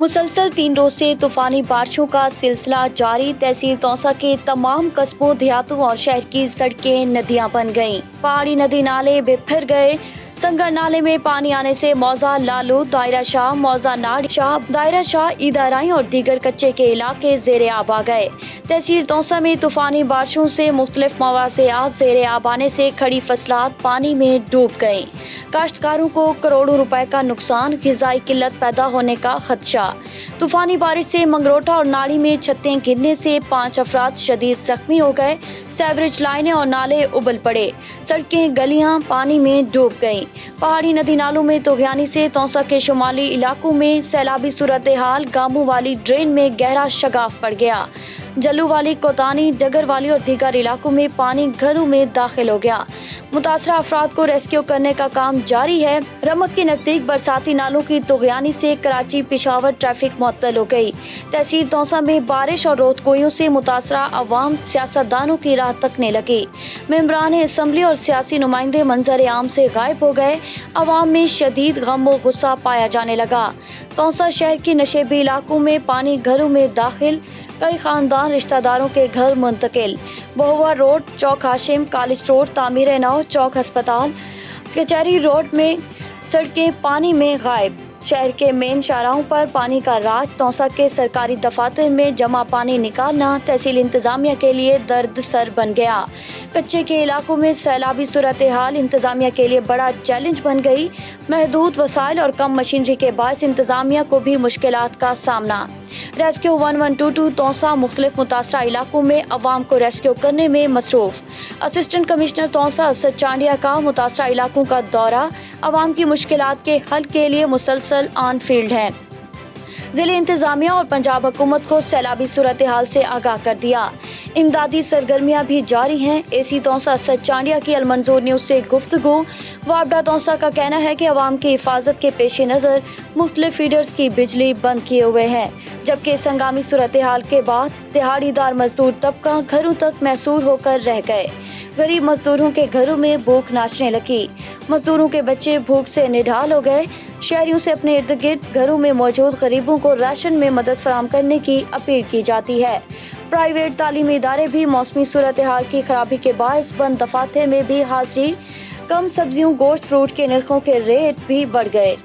मुसलसल 3 रोज से तूफानी बारिशों का सिलसिला जारी। तहसील तौसा के तमाम कस्बों, देहातों और शहर की सड़कें नदियां बन गईं। पहाड़ी नदी नाले बिफर गए। संगर नाले में पानी आने से मौजा, लालू, दायरा शाह, मौजा नाड़ शाह, दायरा शाह, ईदाराई और दीगर कच्चे के इलाके ज़ेरे आब आ गए। तहसील तौसा में तूफानी बारिशों से मुख्तलिफ मवासियात ज़ेरे आब आने से खड़ी फसलात पानी में डूब गईं। काश्तकारों को करोड़ों रुपए का नुकसान, ग़िज़ाई किल्लत पैदा होने का खदशा। तूफानी बारिश से मंगरोटा और नाड़ी में छतें गिरने से 5 अफराद शदीद जख्मी हो गए। सीवरेज लाइनें और नाले उबल पड़े। सड़कें गलियां पानी में डूब गईं। पहाड़ी नदी नालों में तूफ़ानी से तौसा के शुमाली इलाकों में सैलाबी सूरत हाल। गामू वाली ड्रेन में गहरा शगाफ पड़ गया। जल्लू वाली, कोतानी, डगर वाली और दीगर इलाकों में पानी घरों में दाखिल हो गया। मुतासरा अफराद को रेस्क्यू करने का काम जारी है। रमक के नज़दीक बरसाती नालों की तूफ़ानी से कराची पिशावर ट्रैफिक मुअत्तल हो गई। तहसील तौसा में बारिश और रोदकोइयों से मुतासरा अवाम सियासतदानों की राह तकने लगी। मेंबरान असम्बली और सियासी नुमाइंदे मंजर आम से गायब हो गए। अवाम में शदीद गम व गुस्सा पाया जाने लगा। तौसा शहर के नशेबी इलाकों में पानी घरों में दाखिल। कई खानदान रिश्तेदारों के घर मुंतकिल। बहुआ रोड, चौक हाशिम, कॉलेज रोड, तामीर नौ, चौक अस्पताल, कचहरी रोड में सड़कें पानी में गायब। शहर के मेन शाहराहों पर पानी का राज। तौसा के सरकारी दफातर में जमा पानी निकालना तहसील इंतजामिया के लिए दर्द सर बन गया। कच्चे के इलाकों में सैलाबी सूरत हाल इंतजामिया के लिए बड़ा चैलेंज बन गई। महदूद वसाइल और कम मशीनरी के बायस इंतजामिया को भी मुश्किलात का सामना। रेस्क्यू 1122 तौसा मुख्तलिफ मुतासरा इलाकों में अवाम को रेस्क्यू करने में मसरूफ। असिस्टेंट कमिश्नर तौसा असद चांडिया का मुतासरा इलाकों का दौरा। अवाम की मुश्किलात के हल के लिए मुसलसल ऑन फील्ड है। ज़िले इंतजामिया और पंजाब हुकूमत को सैलाबी सूरत हाल से आगाह कर दिया। इमदादी सरगर्मियाँ भी जारी हैं। AC तौसा असद चांडिया की अलमंजूर न्यूज़ से गुफ्तगू। वापडा तौसा का कहना है कि अवाम की हिफाजत के पेश नज़र मुख्तलिफ फीडर्स की बिजली बंद किए हुए हैं, जबकि इस हंगामी सूरत हाल के बाद दिहाड़ीदार मजदूर तबका घरों तक महसूर होकर रह गए। गरीब मजदूरों के घरों में भूख नाचने लगी। मजदूरों के बच्चे भूख से निढाल हो गए। शहरियों से अपने इर्द गिर्द घरों में मौजूद गरीबों को राशन में मदद फराहम करने की अपील की जाती है। प्राइवेट तालीमी इदारे भी मौसमी सूरत हाल की खराबी के बायस बंद दफातर में भी हाजिरी। कम सब्जियों, गोश्त, फ्रूट के नरखों के रेट भी बढ़ गए।